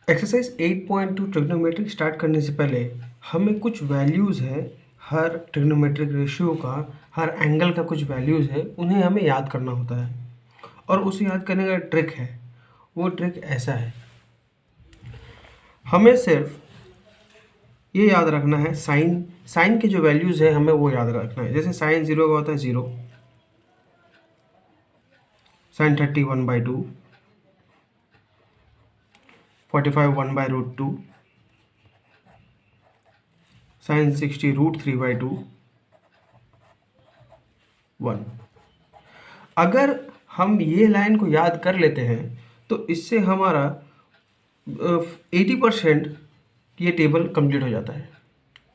Exercise 8.2 trigonometry start करने से पहले हमें कुछ वैल्यूज़ हैं, हर ट्रिग्नोमेट्रिक रेशियो का, हर एंगल का कुछ वैल्यूज़ है, उन्हें हमें याद करना होता है। और उसे याद करने का ट्रिक है, वो ट्रिक ऐसा है, हमें सिर्फ ये याद रखना है, साइन के जो वैल्यूज़ है हमें वो याद रखना है। जैसे साइन 0 का होता है 0, साइन 30 1/2, 45 1/√2, साइन 60 √3/2, 1। अगर हम ये लाइन को याद कर लेते हैं तो इससे हमारा 80% ये टेबल कंप्लीट हो जाता है।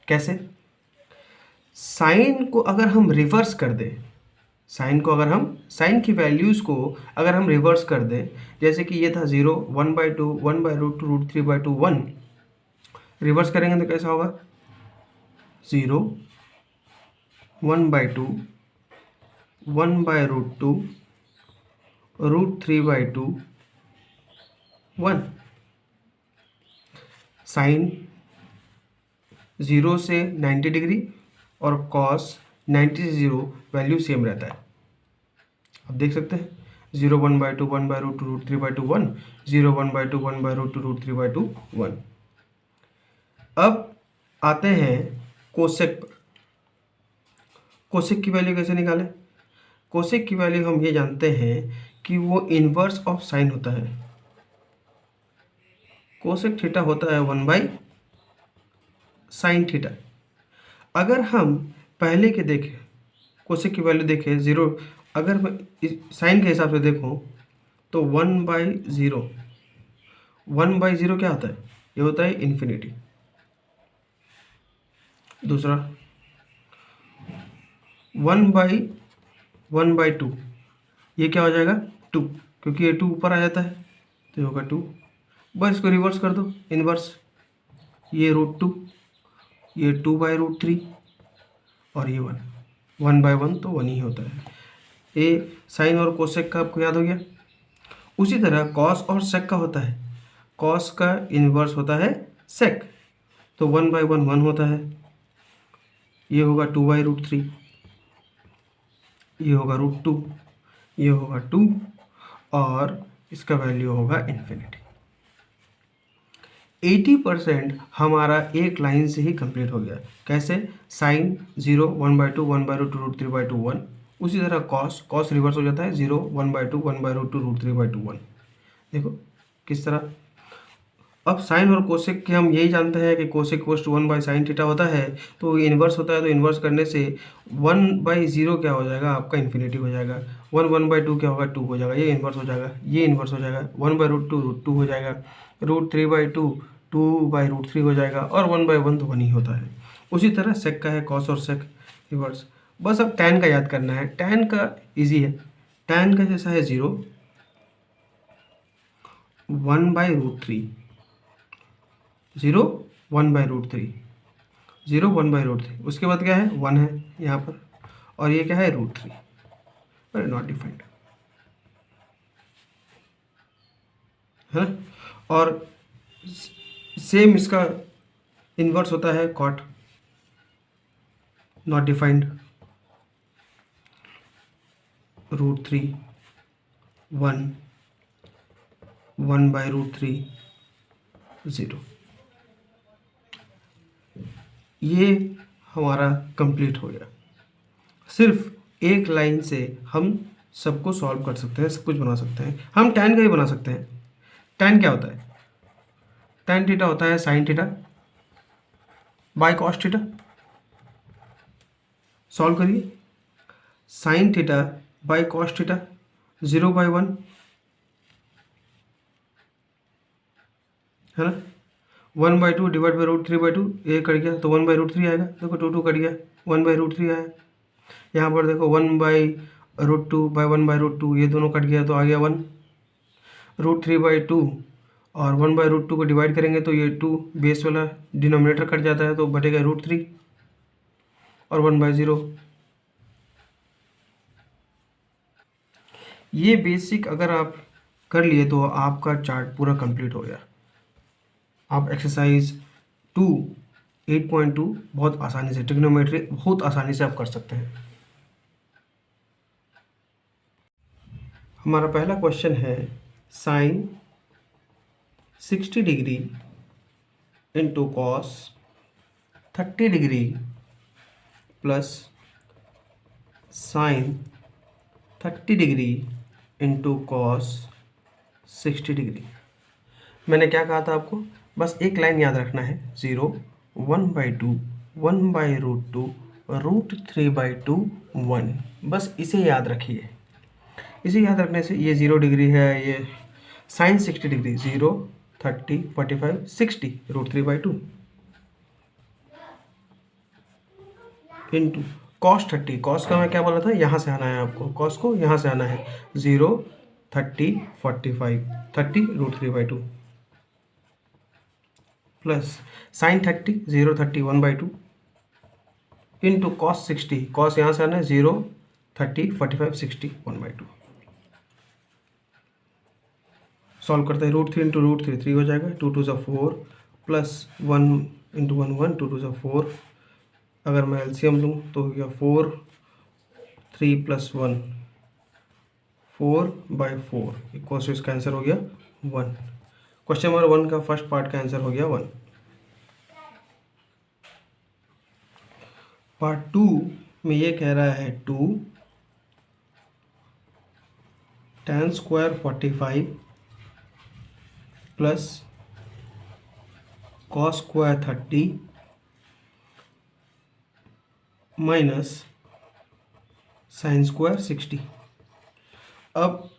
कैसे? साइन को अगर हम रिवर्स कर दें, साइन की वैल्यूज़ को अगर हम रिवर्स कर दें, जैसे कि ये था 0 1/2 1/√2 √3/2 1, रिवर्स करेंगे तो कैसा होगा? 0 1/2 1/√2 √3/2 1। साइन 0 से 90 डिग्री और कॉस 90 से 0 वैल्यू सेम रहता है। आप देख सकते हैं 0 1/2 1/√2 √3/2 1, 0 1/2 1/√2 √3/2 1। अब आते हैं कोसेक पर। कोसेक की वैल्यू कैसे निकालें? कोसेक की वैल्यू हम ये जानते हैं कि वो इनवर्स ऑफ साइन होता है। कोसेक थीटा होता है 1/sin थीटा। अगर हम पहले के देखें, कोसेक की वैल्यू देखें 0, अगर मैं साइन के हिसाब से देखूं तो 1/0, 1/0 क्या होता है? ये होता है इन्फिनिटी। दूसरा 1/1/2, ये क्या हो जाएगा? 2, क्योंकि ये 2 ऊपर आ जाता है तो ये होगा 2। बस इसको रिवर्स कर दो, इनवर्स, ये √2, ये 2/√3 और ये 1, 1/1 तो 1 ही होता है। ये साइन और कोसेक का आपको याद हो गया। उसी तरह कॉस और सेक का होता है। कॉस का इनवर्स होता है सेक, तो 1/1 1 होता है, ये होगा 2/√3, ये होगा √2, ये होगा 2 और इसका वैल्यू होगा इन्फिनिटी। 80% हमारा एक लाइन से ही कंप्लीट हो गया। कैसे? साइन 0 1/2 1/√2 √3/2 1। उसी तरह कॉस रिवर्स हो जाता है 0 1/2 1/√2 √3/2 1। देखो किस तरह। अब साइन और कोसेक के हम यही जानते हैं कि cosec equals to 1/sin theta होता है, तो इन्वर्स होता है, तो इन्वर्स करने से 1/0 क्या हो जाएगा? आपका इन्फिनिटी हो जाएगा। 1/2 क्या होगा? 2 हो जाएगा, ये इन्वर्स हो जाएगा, ये इन्वर्स हो जाएगा। 1/√2 √2 हो जाएगा, √3/2 2/√3 हो जाएगा और 1/1 तो 1 ही होता है। उसी तरह सेक का है, कॉस और सेक रिवर्स। बस अब टैन का याद करना है। टैन का ईजी है। टैन का जैसा है 0 1/√3, 0 1/√3, 0 1/√3, उसके बाद क्या है? 1 है यहाँ पर, और ये क्या है? √3, पर नॉट डिफाइंड है ना। और सेम इसका इन्वर्स होता है कॉट, नॉट डिफाइंड, √3 1 1/√3 0। ये हमारा कंप्लीट हो गया। सिर्फ एक लाइन से हम सबको सॉल्व कर सकते हैं, सब कुछ बना सकते हैं। हम टैन का भी बना सकते हैं। टैन क्या होता है? टैन थीटा होता है sine theta by cos theta. Solve करिए। Sine theta by cos theta 0/1 है ना। 1/2 डिवाइड बाई √3/2, ये कट गया तो 1/√3 आएगा। देखो 2 कट गया, 1/√3 आया। यहाँ पर देखो 1/√2 बाई 1/√2, ये दोनों कट गया तो आ गया 1। √3/2 और 1/√2 को डिवाइड करेंगे तो ये 2 बेस वाला डिनोमिनेटर कट जाता है तो बटेगा √3 और 1/0। ये बेसिक अगर आप कर लिए तो आपका चार्ट पूरा कंप्लीट हो गया। आप एक्सरसाइज 8.2 बहुत आसानी से, ट्रिग्नोमेट्री बहुत आसानी से आप कर सकते हैं। हमारा पहला क्वेश्चन है sine 60 degree into cos 30 degree plus sine 30 degree into cos 60 degree. मैंने क्या कहा था आपको, बस एक लाइन याद रखना है, 0 1/2 1/√2 √3/2 1, बस इसे याद रखिए। इसे याद रखने से ये 0 डिग्री है, ये sine 60 degree 0 30 45 60 √3/2 into cos 30। Cos का मैं क्या बोला था, यहाँ से आना है आपको, कॉस को यहाँ से आना है 0 30 45 30 √3/2 plus sine 30 0 30 1/2 into cos 60। Cos यहाँ से आना है 0 30 45 60 1/2। सॉल्व करते हैं, √3 इंटू √3 3 हो जाएगा, 2 2 4 प्लस 1 इंटू 1 1 2 2 4। अगर मैं एलसीएम लूँ तो हो गया 4 3 प्लस 1 4/4 इक्वल्स टू, इसका आंसर हो गया 1। क्वेश्चन नंबर 1 का फर्स्ट पार्ट का आंसर हो गया 1। पार्ट 2 में ये कह रहा है 2 tan square 45 plus cos square 30 minus sine square 60। अब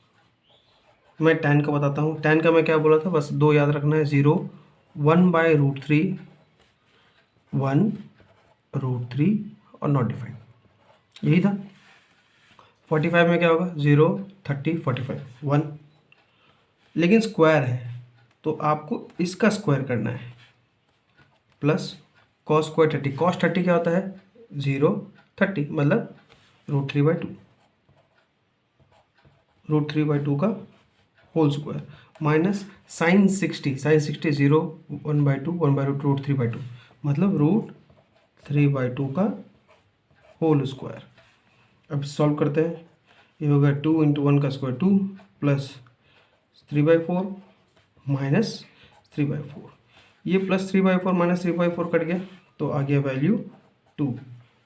मैं tan का बताता हूँ। tan का मैं क्या बोला था, बस 2 याद रखना है, 0 1/√3 1√3 और नॉट डिफाइंड, यही था। 45 में क्या होगा, 0 30 45 1, लेकिन स्क्वायर है तो आपको इसका स्क्वायर करना है, प्लस कॉस स्क्वायर 30। कॉस 30 क्या होता है, 0 30 मतलब √3/2 √3/2 का whole square minus sine 60। Sine 60 0 1/2 1/2 √3/2 मतलब √3/2 का होल स्क्वायर। अब सॉल्व करते हैं, ये होगा 2 इंटू 1 का स्क्वायर 2 प्लस 3/4 माइनस 3/4। ये प्लस 3/4 माइनस 3/4 कट गया तो आ गया वैल्यू 2।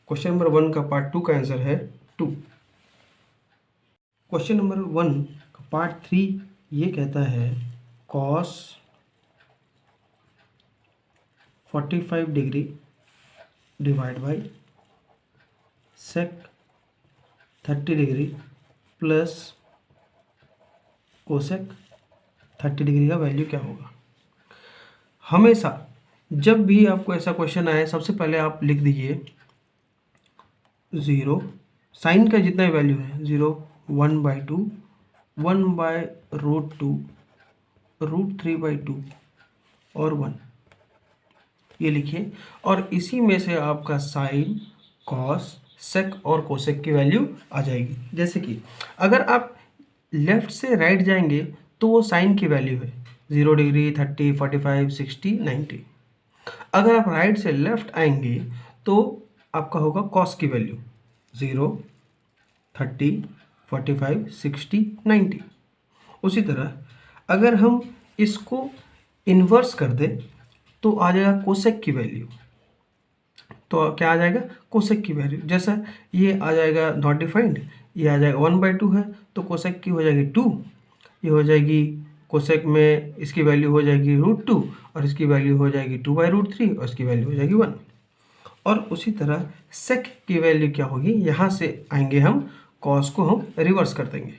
क्वेश्चन नंबर 1 का पार्ट 2 का आंसर है 2। क्वेश्चन नंबर 1 का पार्ट 3 ये कहता है cos 45 degree divide by sec 30 degree plus cosec 30 degree का वैल्यू क्या होगा। हमेशा जब भी आपको ऐसा क्वेश्चन आए, सबसे पहले आप लिख दीजिए 0 साइन का जितना वैल्यू है 0 1/2 1/√2 √3/2 और 1 ये लिखिए, और इसी में से आपका साइन कॉस सेक और कोसेक की वैल्यू आ जाएगी। जैसे कि अगर आप लेफ्ट से राइट जाएंगे तो वो साइन की वैल्यू है 0 डिग्री 30 45 60 90। अगर आप राइट से लेफ्ट आएंगे तो आपका होगा कॉस की वैल्यू 0 30 45 60 90। उसी तरह अगर हम इसको इन्वर्स कर दें तो आ जाएगा कोसेक की वैल्यू। तो क्या आ जाएगा, कोसेक की वैल्यू, जैसा ये आ जाएगा नॉट डिफाइंड, ये आ जाएगा 1/2 है तो कोसेक की हो जाएगी 2, ये हो जाएगी कोसेक में इसकी वैल्यू हो जाएगी √2 और इसकी वैल्यू हो जाएगी 2/√3 और इसकी वैल्यू हो जाएगी 1। और उसी तरह सेक की वैल्यू क्या होगी, यहाँ से आएंगे हम कॉस को हम रिवर्स कर देंगे,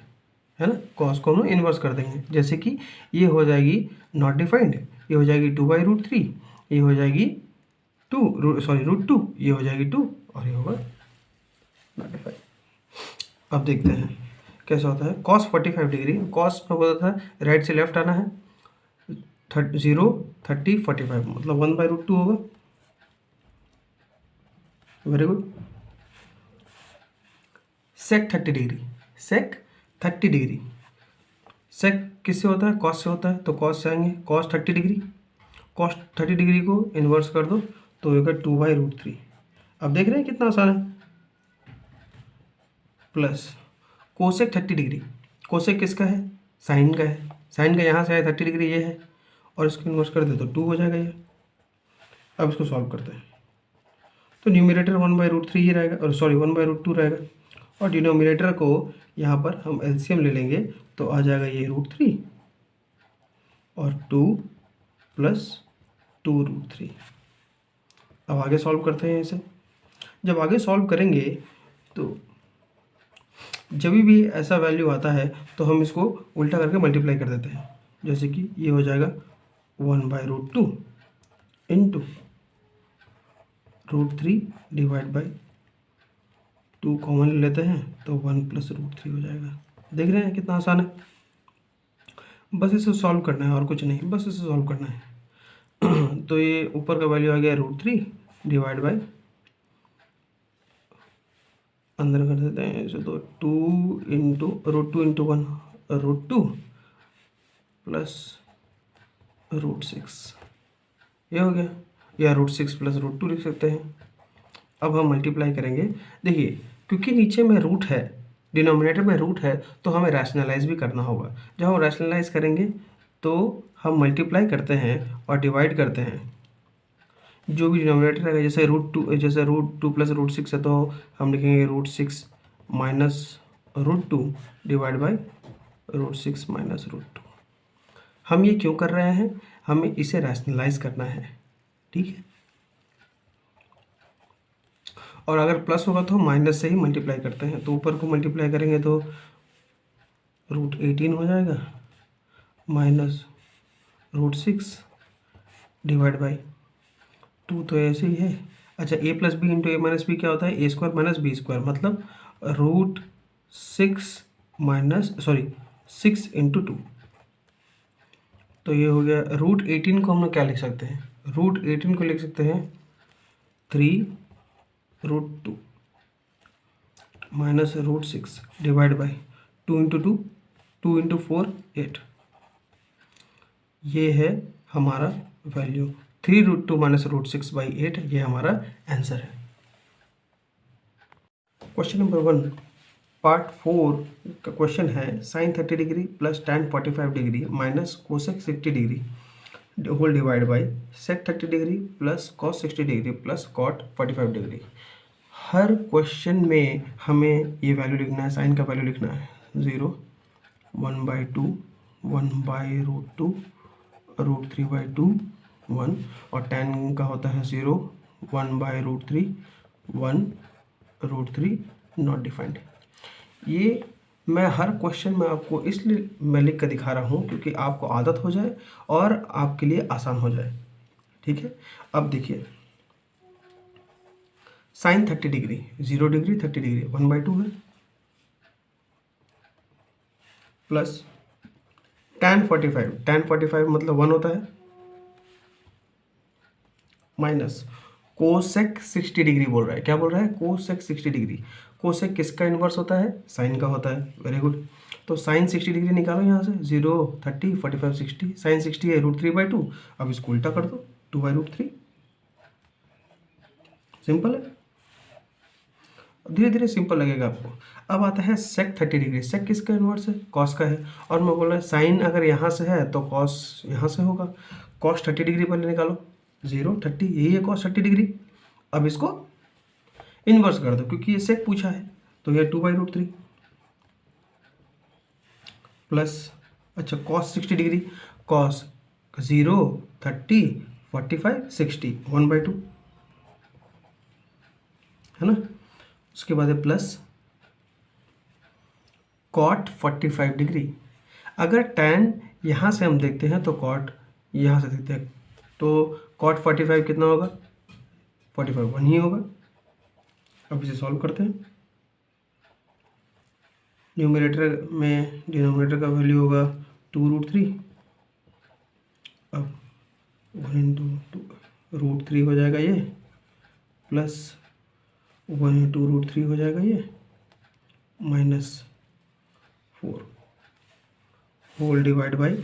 है ना, कॉस को हम इन्वर्स कर देंगे। जैसे कि ये हो जाएगी नॉट डिफाइंड, ये हो जाएगी 2/√3, ये हो जाएगी √2, ये हो जाएगी 2 और ये होगा नॉट डिफाइंड। अब देखते हैं कैसा होता है। कॉस 45 डिग्री, कॉस में बोला था राइट से लेफ्ट आना है, 0 30 45 मतलब 1/√2 होगा। Very good. Sec 30 degree, sec 30 degree, sec किससे होता है, कॉस से होता है, तो कॉस से आएंगे कॉस 30 डिग्री। कॉस 30 डिग्री को इन्वर्स कर दो तो होगा 2/√3। अब देख रहे हैं कितना आसान है। प्लस कोसेक 30 डिग्री, कोसेक किसका है? साइन का है। साइन का यहाँ से आया 30 डिग्री ये है, और इसको इन्वर्स कर दे तो 2 हो जाएगा ये। अब इसको सॉल्व करते हैं तो न्यूमरेटर 1/√3 ही रहेगा, और सॉरी 1/√2 रहेगा, और डिनोमिनेटर को यहाँ पर हम एलसीएम ले लेंगे तो आ जाएगा ये √3 और 2 + 2√3। अब आगे सॉल्व करते हैं इसे। जब आगे सॉल्व करेंगे तो जब भी ऐसा वैल्यू आता है तो हम इसको उल्टा करके मल्टीप्लाई कर देते हैं। जैसे कि ये हो जाएगा 1/√2 इंटू √3 डिवाइड बाई 2 कॉमन ले लेते हैं तो 1 + √3 हो जाएगा। देख रहे हैं कितना आसान है। बस इसे सॉल्व करना है और कुछ नहीं, बस इसे सॉल्व करना है। तो ये ऊपर का वैल्यू आ गया √3 डिवाइड बाई, अंदर कर देते हैं इसे तो 2 इंटू √2 इंटू 1 √2 प्लस √6, ये हो गया, या √6 + √2 लिख सकते हैं। अब हम मल्टीप्लाई करेंगे। देखिए क्योंकि नीचे में रूट है, डिनोमिनेटर में रूट है, तो हमें रैशनलाइज भी करना होगा। जब हम रैशनलाइज करेंगे तो हम मल्टीप्लाई करते हैं और डिवाइड करते हैं। जो भी डिनोमिनेटर है, जैसे √2, जैसे √2 + √6 है तो हम लिखेंगे √6 माइनस √2 डिवाइड बाई √6 माइनस √2। हम ये क्यों कर रहे हैं? हमें इसे रैशनलाइज करना है, ठीक है। और अगर प्लस होगा तो माइनस से ही मल्टीप्लाई करते हैं, तो ऊपर को मल्टीप्लाई करेंगे तो √18 हो जाएगा माइनस √6 डिवाइड बाई 2, तो ऐसे ही है। अच्छा, a + b into a - b क्या होता है? a² - b², मतलब √6 इंटू 2। तो ये हो गया। √18 को हम लोग क्या लिख सकते हैं? √18 को लिख सकते हैं 3√2 minus √6 divide by 2 into 2, 2 into 4 8। ये है हमारा वैल्यू 3√2 माइनस √6/8, ये हमारा आंसर है। क्वेश्चन नंबर 1 पार्ट 4 का क्वेश्चन है sine 30 degree plus tan 45 degree minus cosec 60 degree whole divide by sec 30 degree plus cos 60 degree plus cot 45 degree. हर question में हमें ये वैल्यू लिखना है, साइन का वैल्यू लिखना है 0, 1/2, 1/√2, √3/2, 1, और tan का होता है 0, 1/√3, 1, √3 नॉट डिफाइंड। ये मैं हर क्वेश्चन में आपको इसलिए मैं लिख कर दिखा रहा हूँ क्योंकि आपको आदत हो जाए और आपके लिए आसान हो जाए, ठीक है। अब देखिए साइन 30 डिग्री 0 डिग्री 30 डिग्री 1/2 है, प्लस tan 45 मतलब 1 होता है, माइनस कोसेक 60 डिग्री बोल रहा है। क्या बोल रहा है? Cosec 60 degree. कोसेक किसका इन्वर्स होता है? साइन का होता है। Very good. तो साइन 60 डिग्री निकालो यहाँ से, 0 30 45 60, साइन 60 है √3/2। अब इसको उल्टा कर दो 2/√3। सिंपल है, धीरे धीरे सिंपल लगेगा आपको। अब आता है सेक 30 डिग्री। सेक किसका इन्वर्स है? कॉस का है। और मैं बोल रहा है साइन अगर यहाँ से है तो कॉस यहाँ से होगा। कॉस 30 डिग्री पहले निकालो, 0 30, यही है कॉस 30 डिग्री। अब इसको इन्वर्स कर दो क्योंकि ये सेक पूछा है, तो ये 2/√3 प्लस, अच्छा कॉस 60 डिग्री, कॉस 0 30 45 60 1/2 है ना। उसके बाद है प्लस कॉट 45 डिग्री। अगर tan यहाँ से हम देखते हैं तो कॉट यहाँ से देखते हैं, तो कॉट 45 कितना होगा? 45 1 ही होगा। अब इसे सॉल्व करते हैं। न्यूमरेटर में डिनोमिनेटर का वैल्यू होगा 2√3, अब 1 इंटू √3 हो जाएगा ये, प्लस 1 इंटू √3 हो जाएगा ये, माइनस 4 होल डिवाइड बाई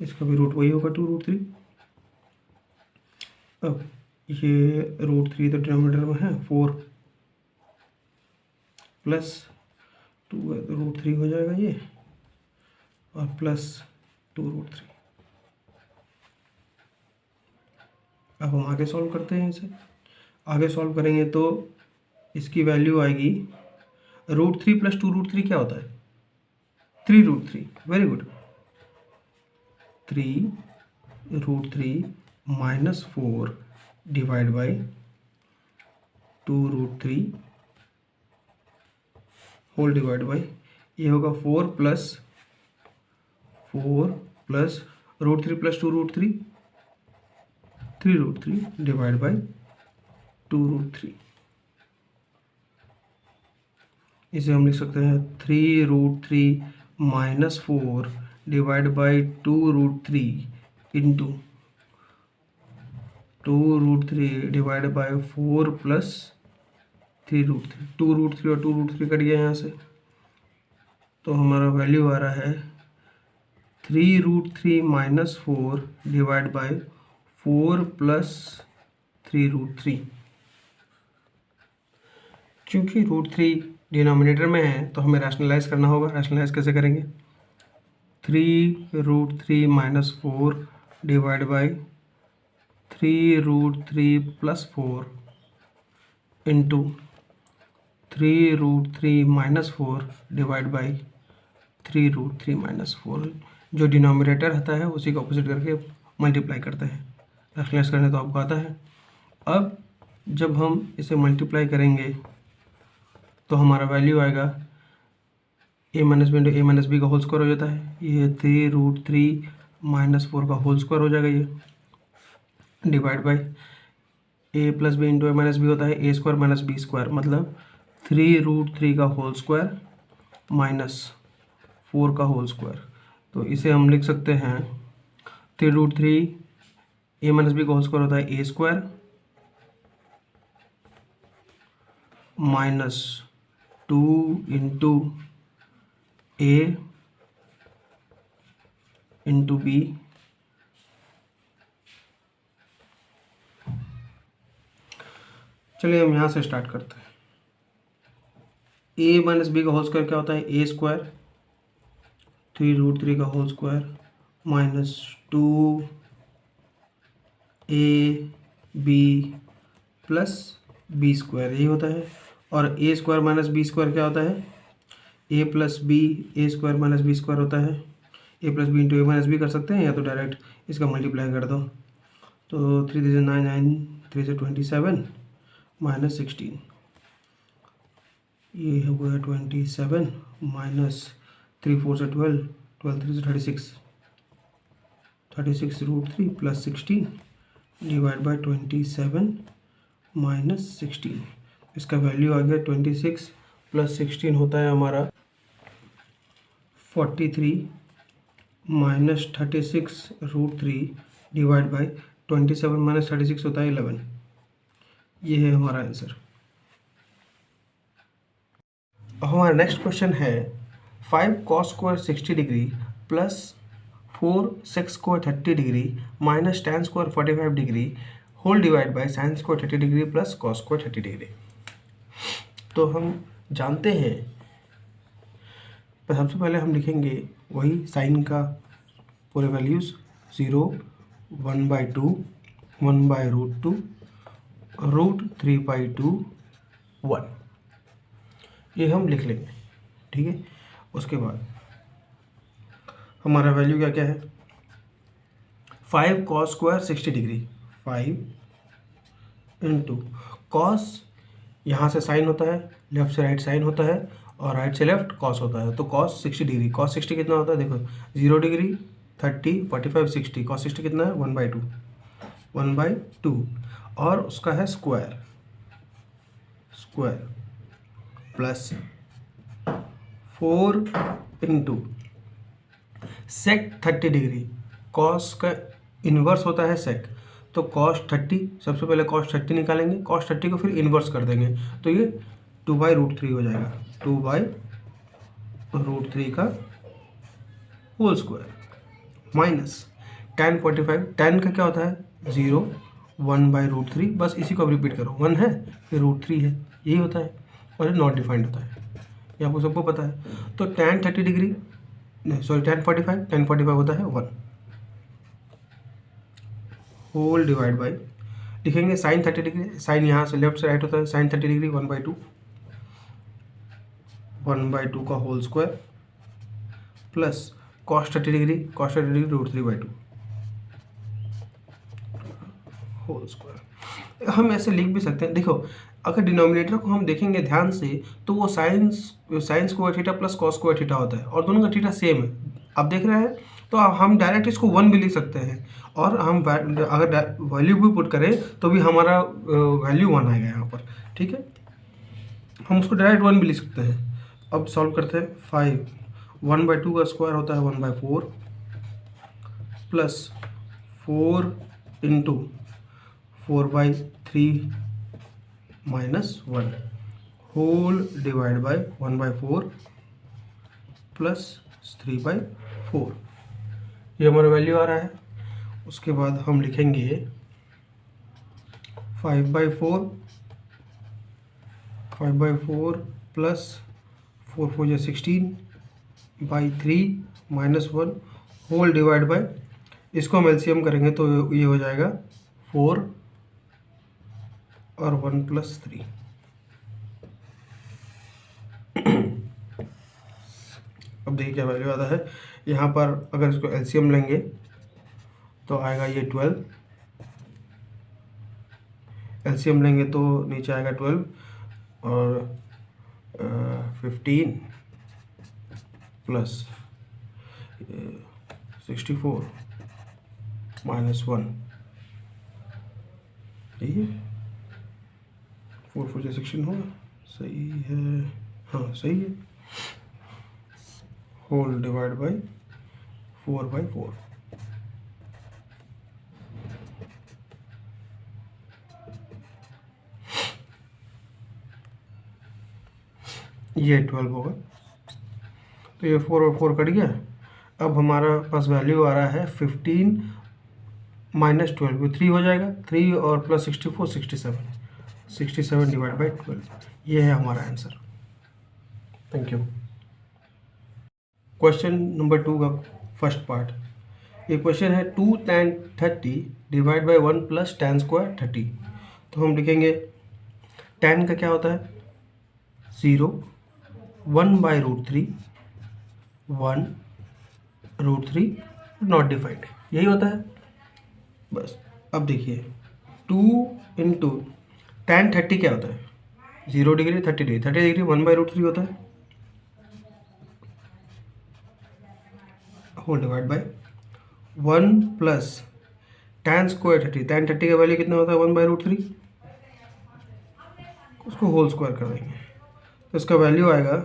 इसका भी रूट वही होगा 2√3। अब ये √3 तो डिनोमिनेटर में है, 4 प्लस 2 है तो √3 हो जाएगा ये, और प्लस 2√3। अब हम आगे सॉल्व करते हैं इसे। आगे सॉल्व करेंगे तो इसकी वैल्यू आएगी √3 प्लस 2√3 क्या होता है? 3√3। Very good. 3√3 minus 4 divide by 2√3 whole divide by, ये होगा 4 प्लस √3 प्लस 2√3 3√3 डिवाइड बाई 2√3। इसे हम लिख सकते हैं 3√3 minus 4 divide by 2√3 into 2√3 divide by 4 plus 3√3। 2√3 और 2√3 कट गया यहाँ से, तो हमारा वैल्यू आ रहा है 3√3 माइनस 4 डिवाइड बाई 4 प्लस 3√3। क्योंकि √3 डिनोमिनेटर में है तो हमें रैशनलाइज करना होगा। रैशनलाइज कैसे करेंगे? 3√3 minus 4 divide by 3√3 plus 4 into 3√3 minus 4 divide by 3√3 minus 4। जो डिनोमिनेटर रहता है उसी का ऑपोजिट करके मल्टीप्लाई करते हैं। रैशनलाइज करने तो आपको आता है। अब जब हम इसे मल्टीप्लाई करेंगे तो हमारा वैल्यू आएगा a minus B into A minus B का होल स्क्वायर हो जाता है। ये 3√3 माइनस 4 का होल स्क्वायर हो जाएगा ये, divide by a plus B into A minus B होता है A square minus B square, मतलब 3√3 का होल स्क्वायर माइनस 4 का होल स्क्वायर। तो इसे हम लिख सकते हैं 3√3 a माइनस बी का होल स्क्वायर होता है A square minus 2 into A into B चलिए हम यहाँ से स्टार्ट करते हैं। a माइनस बी का होल स्क्वायर क्या होता है? ए स्क्वायर 3√3 का whole square minus 2 A B plus B square, यही होता है। और A square minus B square क्या होता है? A plus B A square minus B square होता है। A plus B into A minus B कर सकते हैं, या तो डायरेक्ट इसका मल्टीप्लाई कर दो। तो 3 से 9 9 3 से 27 माइनस 16, ये हो गया 27 माइनस 3 4 से 12 12 3 से 36√3 प्लस 16 डिवाइड बाई 27 माइनस 16। इसका वैल्यू आ गया 26 प्लस 16 होता है हमारा 43 माइनस 36√3 डिवाइड बाई 27 माइनस 36 होता है 11। ये है हमारा आंसर। अब हमारा नेक्स्ट क्वेश्चन है 5 cos square 60 degree plus 4 sec square 30 degree minus tan square 45 degree whole divide by sin square 30 degree plus cos square 30 degree. तो हम जानते हैं, सबसे पहले हम लिखेंगे वही साइन का पूरे वैल्यूज़ 0 1/2 1/√2 √3/2 1, ये हम लिख लेंगे। ठीक है, उसके बाद हमारा वैल्यू क्या क्या है? 5 cos square 60 degree 5 into cos, यहाँ से साइन होता है, लेफ्ट से राइट साइन होता है और राइट से लेफ्ट कॉस होता है। तो कॉस 60 डिग्री, कॉस 60 कितना होता है? देखो 0 डिग्री 30 45 60, कॉस 60 कितना है? 1/2 और उसका है square plus 4 into sec 30 degree, cos का इन्वर्स होता है सेक, तो कॉस 30, सबसे पहले कॉस 30 निकालेंगे, कॉस 30 को फिर इन्वर्स कर देंगे, तो ये 2/√3 हो जाएगा। 2/√3 का whole square minus tan 45, tan का क्या होता है 0 1/√3, बस इसी को अब रिपीट करो, 1 है फिर √3 है, यही होता है और ये नॉट डिफाइंड होता है, ये आपको सबको पता है। तो tan 30 डिग्री, नहीं सॉरी tan 45 होता है 1 होल डिवाइड बाई, लिखेंगे sin 30 डिग्री, साइन यहाँ से लेफ्ट से राइट होता है, sin 30 डिग्री 1/2 का whole square plus cos 30 degree √3/2 whole square. हम ऐसे लिख भी सकते हैं, देखो अगर डिनोमिनेटर को हम देखेंगे ध्यान से तो वो sine square theta plus cos square theta होता है और दोनों का थीटा सेम है, आप देख रहे हैं। तो हम डायरेक्ट इसको 1 भी लिख सकते हैं और हम अगर वैल्यू भी पुट करें तो भी हमारा वैल्यू 1 आएगा यहाँ पर, ठीक है। हम उसको डायरेक्ट 1 भी लिख सकते हैं। अब सॉल्व करते हैं। 5 1/2 का स्क्वायर होता है 1/4 plus 4 into 4/3 minus 1 whole divide by 1/4 plus 3/4, ये हमारा वैल्यू आ रहा है। उसके बाद हम लिखेंगे 5/4 प्लस 4 4 या 16/3 माइनस 1 होल डिवाइड बाय, इसको हम एलसीएम करेंगे तो ये हो जाएगा 4 और 1 + 3। अब देखिए क्या वैल्यू आता है यहाँ पर, अगर इसको एलसीएम लेंगे तो आएगा ये 12, एलसीएम लेंगे तो नीचे आएगा 12 और 15 प्लस 64 माइनस 1, यही है 4 4 16 होगा, सही है, हाँ सही है, होल डिवाइड बाय 4/4। ये 12 होगा, तो ये 4 और 4 कट गया। अब हमारा पास वैल्यू आ रहा है 15 माइनस 12, 3 हो जाएगा, 3 और प्लस 64 67 डिवाइड बाई 12, ये है हमारा answer. Thank you. Question number 2 का फर्स्ट पार्ट, ये क्वेश्चन है 2 tan 30 divide by 1 plus tan स्क्वायर 30। तो हम लिखेंगे tan का क्या होता है 0 1/√3 1√3 नॉट डिफाइंड, यही होता है बस। अब देखिए 2 इंटू tan 30 क्या होता है 0 डिग्री 30 डिग्री 30 डिग्री 1/√3 होता है whole divide by 1 plus tan स्क्वायर 30, tan 30 का वैल्यू कितना होता है 1/√3, उसको होल स्क्वायर कर देंगे तो इसका वैल्यू आएगा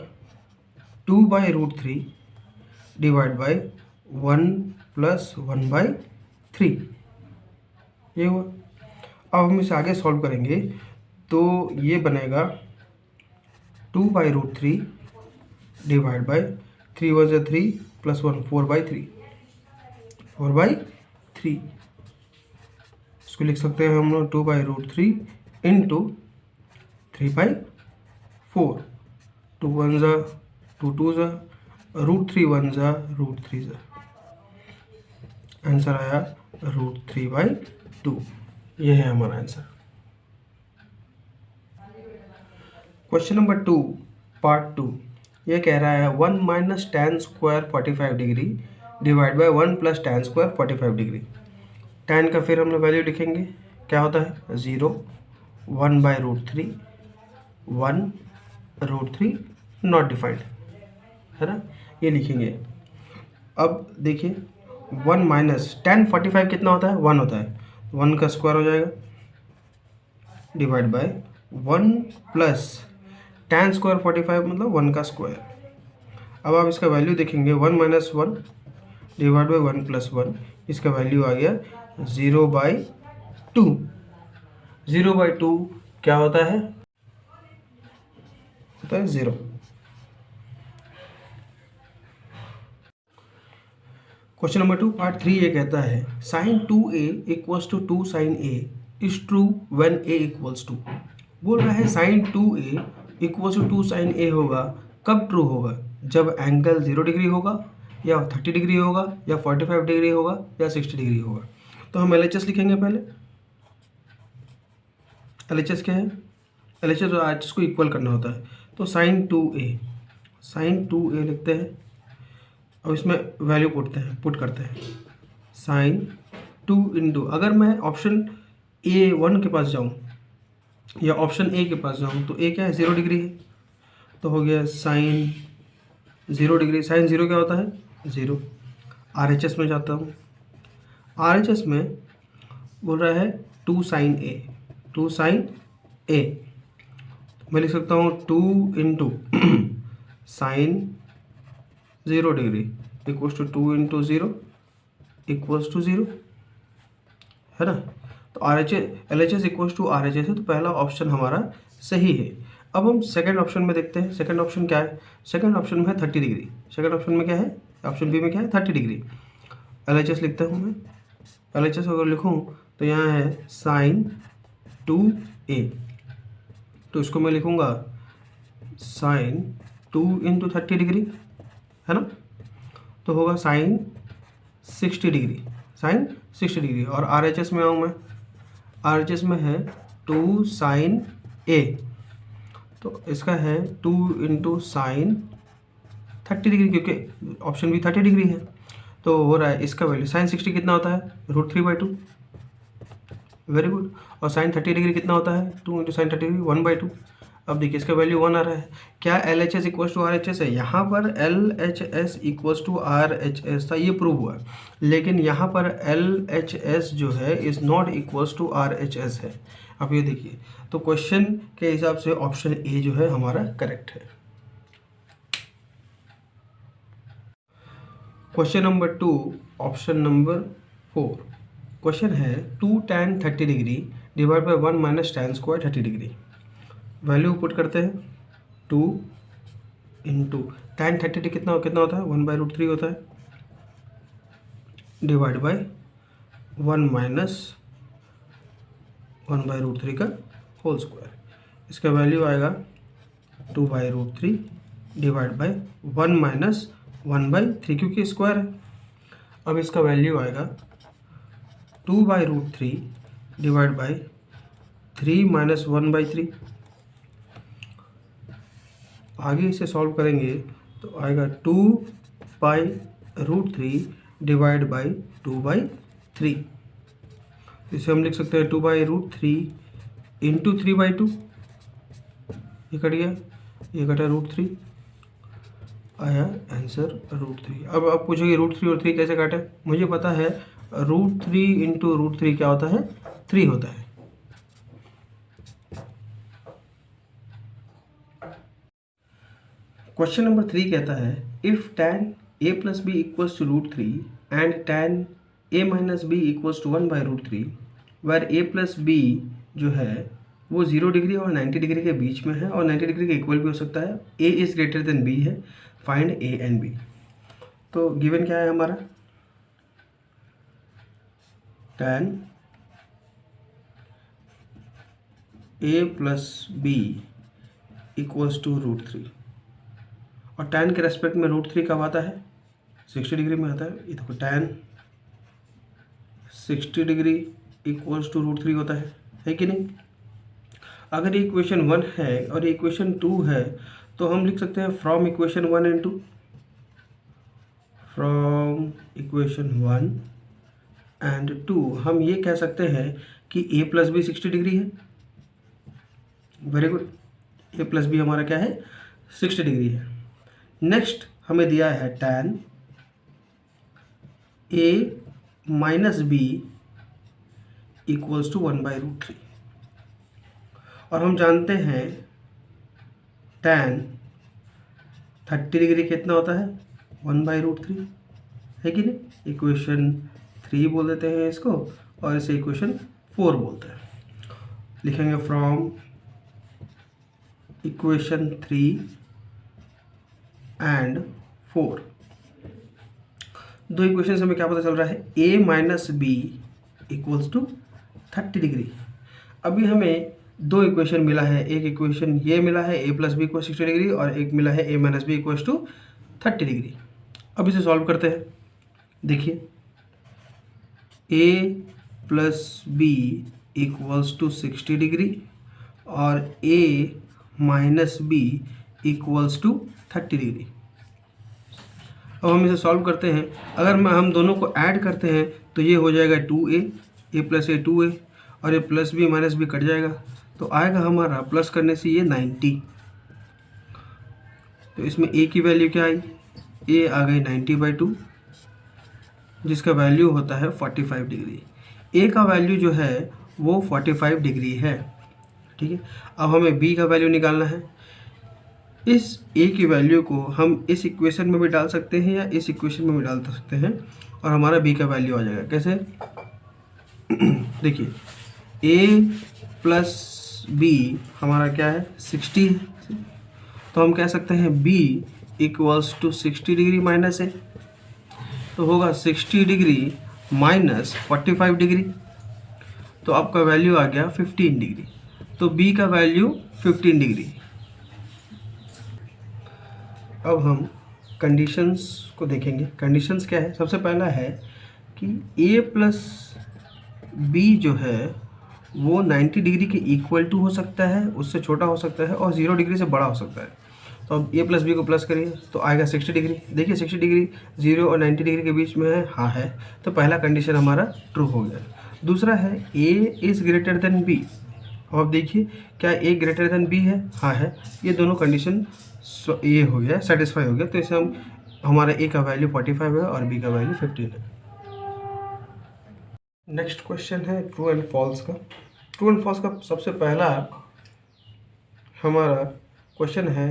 2/√3 डिवाइड बाय 1 प्लस 1/3, ये हुआ। अब हम इसे आगे सॉल्व करेंगे तो ये बनेगा 2/√3 डिवाइड बाय 3 + 3 + 1 4/3 इसको लिख सकते हैं हम लोग 2/√3 इंटू 3/4, 2 1 ज़ा 2 2 ज़ा √3 1 ज़ा √3 ज़ा, आंसर आया √3/2, ये है हमारा आंसर। क्वेश्चन नंबर 2 पार्ट 2, ये कह रहा है 1 minus tan square 45 degree divide by 1 plus tan square 45 degree. tan का फिर हम लोग वैल्यू लिखेंगे, क्या होता है 0 1/√3 1√3 नॉट डिफाइंड, है ना, ये लिखेंगे। अब देखिए 1 माइनस tan 45 कितना होता है 1 होता है, 1 का स्क्वायर हो जाएगा divide by 1 plus tan square 45 मतलब 1 का स्क्वायर। अब आप इसका वैल्यू देखेंगे 1 माइनस 1 डिवाइड बाई 1 प्लस 1, इसका वैल्यू आ गया 0/2। 0/2 क्या होता है 0। क्वेश्चन नंबर 2 पार्ट 3 ये कहता है sine 2a equals to 2 sine a is true when a equals to. बोल रहा है sine 2a equals to 2 sine a होगा कब ट्रू होगा, जब एंगल 0 डिग्री होगा या 30 डिग्री होगा या 45 डिग्री होगा या 60 डिग्री होगा। तो हम LHS लिखेंगे पहले। LHS क्या है? LHS और RHS को इक्वल करना होता है। तो साइन 2a लिखते हैं। अब इसमें वैल्यू पुट करते हैं साइन 2 इंटू, अगर मैं ऑप्शन A1 के पास जाऊँ या ऑप्शन A के पास जाऊँ तो A क्या है? 0 डिग्री है, तो हो गया साइन 0 डिग्री। साइन 0 क्या होता है? 0। RHS में जाता हूँ, RHS में बोल रहा है 2 साइन A। मैं लिख सकता हूँ 2 into sine 0 degree equals to 2 into 0 equals to 0, है ना। तो LHS इक्वल्स टू RHS है, तो पहला ऑप्शन हमारा सही है। अब हम सेकंड ऑप्शन में देखते हैं। सेकंड ऑप्शन क्या है? सेकंड ऑप्शन में है 30 डिग्री। सेकंड ऑप्शन में क्या है? ऑप्शन बी में क्या है? 30 डिग्री। LHS लिखता हूँ मैं। LHS अगर लिखूँ तो यहाँ है साइन 2a, तो इसको मैं लिखूँगा साइन 2 इंटू 30 डिग्री, है ना। तो होगा साइन 60 डिग्री। और RHS में आऊँ मैं, RHS में है 2 साइन A, तो इसका है 2 इंटू साइन 30 डिग्री, क्योंकि ऑप्शन भी 30 डिग्री है। तो हो रहा है इसका वैल्यू साइन 60 कितना होता है? √3/2। Very good. और साइन 30 डिग्री कितना होता है? 2 इंटू साइन 30 डिग्री 1/2। अब देखिए इसका वैल्यू 1 आ रहा है। क्या LHS इक्वल्स टू RHS है? यहाँ पर LHS इक्वल्स टू RHS था, ये प्रूव हुआ, लेकिन यहाँ पर LHS जो है is not equals to RHS है। अब ये देखिए, तो क्वेश्चन के हिसाब से ऑप्शन A जो है हमारा करेक्ट है। Question number 2 option number 4। Question है 2 tan 30 degree divide by 1 minus tan स्क्वायर 30 डिग्री। वैल्यू पुट करते हैं 2 इंटू tan 30 कितना होता है? 1/√3 होता है, डिवाइड बाई 1 माइनस 1/√3 का होल स्क्वायर। इसका वैल्यू आएगा 2/√3 डिवाइड बाई 1 माइनस 1/3, क्योंकि स्क्वायर है। अब इसका वैल्यू आएगा 2/√3 डिवाइड बाई 3 माइनस 1/3। आगे इसे सॉल्व करेंगे तो आएगा 2/√3 डिवाइड बाई 2/3। इसे हम लिख सकते हैं 2/√3 इंटू 3/2। ये कट गया, ये कटा √3, आया आंसर √3। अब आप पूछोगे √3 और 3 कैसे काटे? मुझे पता है √3 इंटू √3 क्या होता है? 3 होता है। क्वेश्चन नंबर 3 कहता है if tan a plus B equals to √3 and tan a minus B equals to 1/√3 where a plus B जो है वो 0 डिग्री और 90 डिग्री के बीच में है और 90 डिग्री के इक्वल भी हो सकता है। a is greater than b है, फाइंड a एंड b। तो गिवन क्या है हमारा? tan a plus B equals to √3, और tan के रेस्पेक्ट में √3 कब आता है? 60 डिग्री में आता है। ये देखो tan 60 डिग्री इक्वल्स टू √3 होता है कि नहीं? अगर ये इक्वेशन 1 है और ये इक्वेशन 2 है तो हम लिख सकते हैं from equation 1 and 2। From equation 1 and 2 हम ये कह सकते हैं कि a प्लस बी 60 डिग्री है। Very good. a plus B हमारा क्या है? 60 डिग्री है। नेक्स्ट हमें दिया है tan a minus B equals to 1/√3, और हम जानते हैं tan 30 डिग्री कितना होता है? 1/√3, है कि नहीं? इक्वेशन 3 बोल देते हैं इसको, और इसे इक्वेशन 4 बोलते हैं। लिखेंगे फ्रॉम इक्वेशन 3 एंड 4। दो इक्वेशन से हमें क्या पता चल रहा है, A minus B equals to 30 degree. अभी हमें दो इक्वेशन मिला है, एक इक्वेशन ये मिला है A plus B equal 60 degree और एक मिला है A minus B equals to 30 degree. अब इसे सॉल्व करते हैं। देखिए A plus B equals to 60 degree और A minus B equals to 30 degree. अब हम इसे सॉल्व करते हैं। अगर हम दोनों को ऐड करते हैं तो ये हो जाएगा 2a, ए प्लस ए 2a और ये plus B minus B cut जाएगा तो आएगा हमारा प्लस करने से ये 90। तो इसमें a की वैल्यू क्या आई, a आ गई 90/2 जिसका वैल्यू होता है 45 डिग्री। a का वैल्यू जो है वो 45 डिग्री है। ठीक है, अब हमें b का वैल्यू निकालना है। इस a की वैल्यू को हम इस इक्वेशन में भी डाल सकते हैं या इस इक्वेशन में भी डाल सकते हैं और हमारा b का वैल्यू आ जाएगा। कैसे, देखिए a प्लस बी हमारा क्या है 60 है, तो हम कह सकते हैं b equals to 60 degree minus A, तो होगा 60 डिग्री माइनस 45 डिग्री, तो आपका वैल्यू आ गया 15 डिग्री। तो b का वैल्यू 15 डिग्री। अब हम कंडीशंस को देखेंगे। कंडीशंस क्या है, सबसे पहला है कि a प्लस बी जो है वो 90 डिग्री के इक्वल टू हो सकता है, उससे छोटा हो सकता है और 0 डिग्री से बड़ा हो सकता है। तो अब a प्लस बी को प्लस करिए तो आएगा 60 डिग्री। देखिए 60 डिग्री 0 और 90 डिग्री के बीच में है, हाँ है, तो पहला कंडीशन हमारा ट्रू हो गया। दूसरा है a is greater than b। अब देखिए क्या a ग्रेटर देन b है, हाँ है, ये दोनों कंडीशन ये हो गया, सेटिस्फाई हो गया। तो इसे हम हमारा a का वैल्यू 45 है और b का वैल्यू 15 है। नेक्स्ट क्वेश्चन है ट्रू एंड फॉल्स का। ट्रू एंड फॉल्स का सबसे पहला हमारा क्वेश्चन है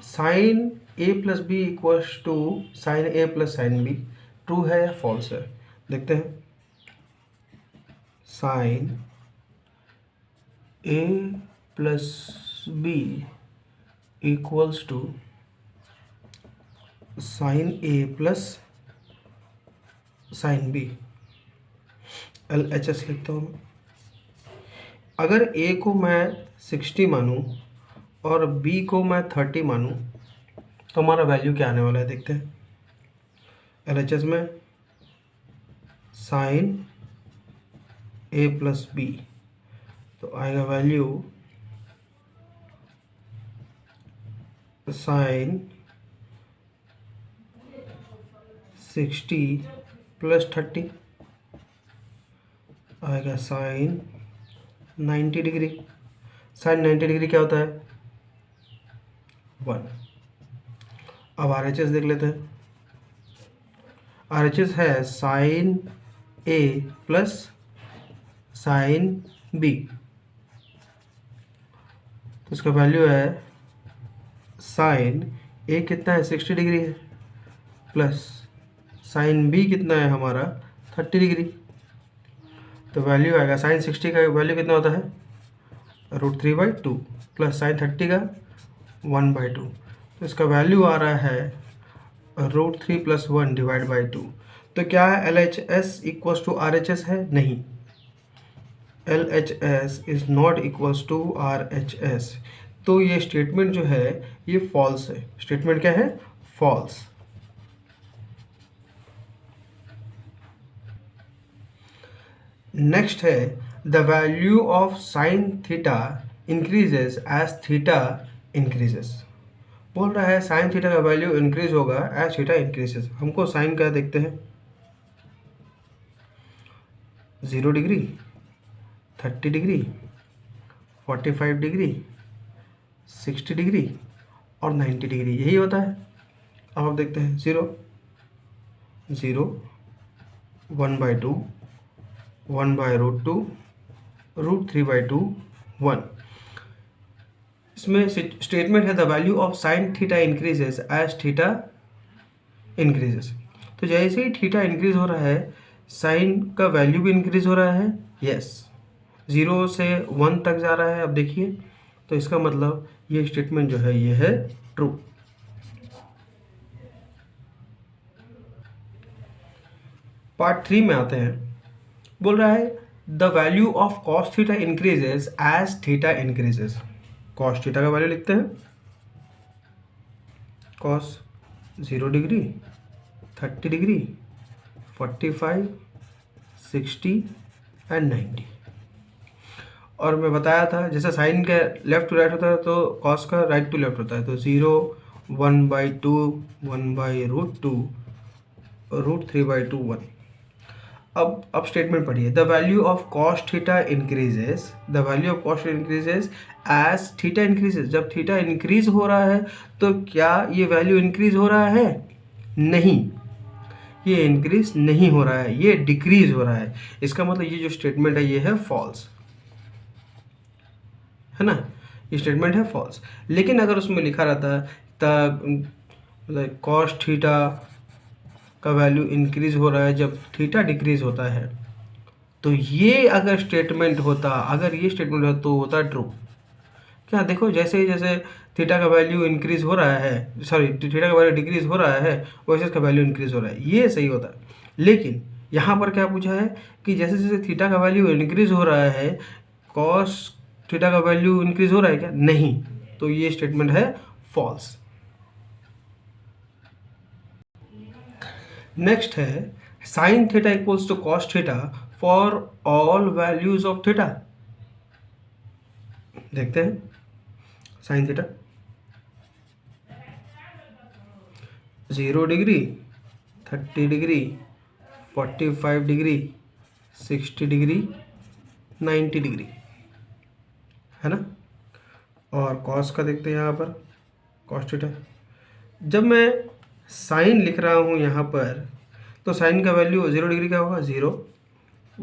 sine A plus B equals to sine A plus sine B, true है या फॉल्स है। देखते हैं, sine A plus B equals to sine A plus sine B, LHS लिखता हूँ। अगर a को मैं 60 मानूँ और b को मैं 30 मानूँ तो हमारा वैल्यू क्या आने वाला है, देखते हैं। LHS में साइन a प्लस बी, तो आएगा वैल्यू साइन 60 प्लस 30 आएगा साइन 90 डिग्री। साइन 90 डिग्री क्या होता है 1। अब RHS देख लेते हैं। RHS है sine A plus sine B, तो इसका वैल्यू है साइन ए कितना है 60 डिग्री है प्लस साइन बी कितना है हमारा 30 डिग्री, तो वैल्यू आएगा साइन 60 का वैल्यू कितना होता है √3/2 प्लस साइन 30 का 1/2, तो इसका वैल्यू आ रहा है √3 + 1 / 2। तो क्या है LHS इक्वल्स टू RHS है, नहीं, LHS is not equals to RHS। तो ये स्टेटमेंट जो है ये फॉल्स है। स्टेटमेंट क्या है, फॉल्स। नेक्स्ट है the value of sine theta increases as theta increases. बोल रहा है साइन थीटा का वैल्यू इंक्रीज होगा एज थीटा इंक्रीजेस। हमको साइन का देखते हैं, 0 डिग्री, 30 डिग्री, 45 डिग्री, 60 डिग्री और 90 डिग्री, यही होता है। अब आप देखते हैं 0, 0, 1/2, 1/√2, √3/2, 1। इसमें स्टेटमेंट है the value of sine theta increases as theta increases. तो जैसे ही थीटा इंक्रीज हो रहा है साइन का वैल्यू भी इंक्रीज हो रहा है, यस, 0 से 1 तक जा रहा है। अब देखिए, तो इसका मतलब ये स्टेटमेंट जो है ये है ट्रू। पार्ट 3 में आते हैं। बोल रहा है the value of cos theta increases as theta increases. Cos theta का वैल्यू लिखते हैं, कॉस 0 डिग्री, 30 डिग्री, 45, 60 एंड 90। और मैं बताया था जैसे साइन का लेफ्ट टू राइट होता है तो कॉस का राइट टू लेफ्ट होता है, तो 0, 1/2, 1/√2, √3/2, 1। अब स्टेटमेंट पढ़िए, the value of cos theta increases, the value of cos increases as theta increases. जब थीटा इंक्रीज हो रहा है तो क्या ये वैल्यू इंक्रीज हो रहा है? नहीं, ये इंक्रीज नहीं हो रहा है, ये डिक्रीज हो रहा है। इसका मतलब ये जो स्टेटमेंट है ये है फॉल्स, है ना, ये स्टेटमेंट है फॉल्स। लेकिन अगर उसमें लिखा रहता है कॉस थीटा का वैल्यू इंक्रीज हो रहा है जब थीटा डिक्रीज होता है, तो ये अगर स्टेटमेंट होता, अगर ये स्टेटमेंट होता तो होता ट्रू। क्या देखो, जैसे जैसे थीटा का वैल्यू इंक्रीज हो रहा है, सॉरी थीटा का वैल्यू डिक्रीज हो रहा है, वैसे इसका वैल्यू इंक्रीज हो रहा है, ये सही होता है। लेकिन यहाँ पर क्या पूछा है कि जैसे जैसे थीटा का वैल्यू इंक्रीज हो रहा है, कॉस थीटा का वैल्यू इंक्रीज हो रहा है क्या? नहीं, तो ये स्टेटमेंट है फॉल्स। नेक्स्ट है sine theta equals to cos theta for all values of theta. देखते हैं, sine theta 0 degree, 30 degree, 45 degree, 60 degree, 90 degree, है ना। और कॉस का देखते हैं यहाँ पर, कॉस थीटा। जब मैं साइन लिख रहा हूँ यहाँ पर, तो साइन का वैल्यू 0 डिग्री का होगा 0,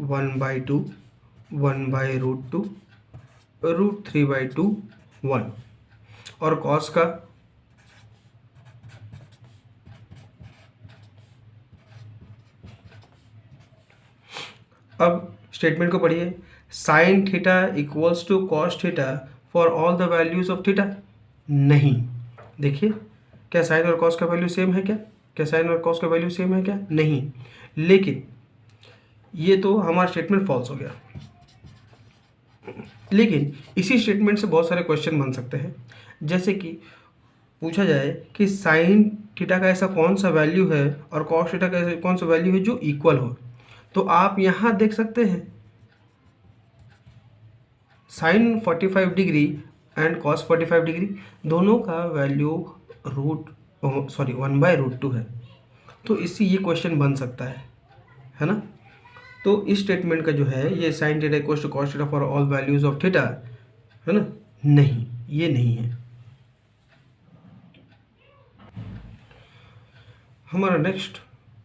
1/2, 1/√2, √3/2, 1। और कॉस का अब स्टेटमेंट को पढ़िए, sine theta equals to cos theta for all the values of theta. नहीं, देखिए क्या साइन और कॉस का वैल्यू सेम है क्या? क्या साइन और कॉस का वैल्यू सेम है क्या? नहीं। लेकिन ये तो हमारा स्टेटमेंट फॉल्स हो गया। लेकिन इसी स्टेटमेंट से बहुत सारे क्वेश्चन बन सकते हैं, जैसे कि पूछा जाए कि साइन थीटा का ऐसा कौन सा वैल्यू है और कॉस थीटा का ऐसा कौन सा वैल्यू है जो इक्वल हो। तो आप यहाँ देख सकते हैं sine 45 degree and cos 45 degree, दोनों का वैल्यू 1/√2 है। तो इससे ये क्वेश्चन बन सकता है ना। तो इस स्टेटमेंट का जो है ये sine theta equals to cos theta for all values of theta, है ना, नहीं, ये नहीं है। हमारा नेक्स्ट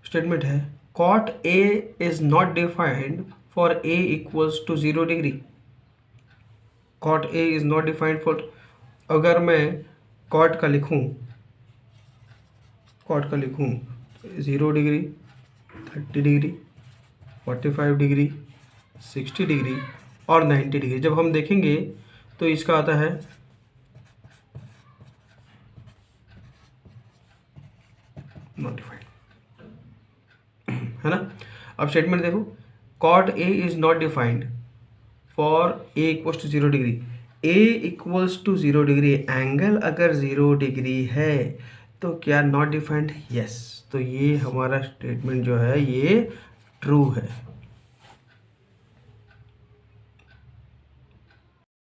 स्टेटमेंट है cot A is not defined for A equals to 0 degree. Cot A is not defined for, अगर मैं कॉट का लिखूं 0 डिग्री, 30 डिग्री, 45 डिग्री, 60 डिग्री और 90 डिग्री, जब हम देखेंगे तो इसका आता है नॉट डिफाइंड, है ना। अब स्टेटमेंट देखो, cot A is not defined for A equals to 0 degree. A equals to 0 degree, angle अगर 0 डिग्री है तो क्या नॉट डिफाइंड? यस, तो ये हमारा स्टेटमेंट जो है ये ट्रू है।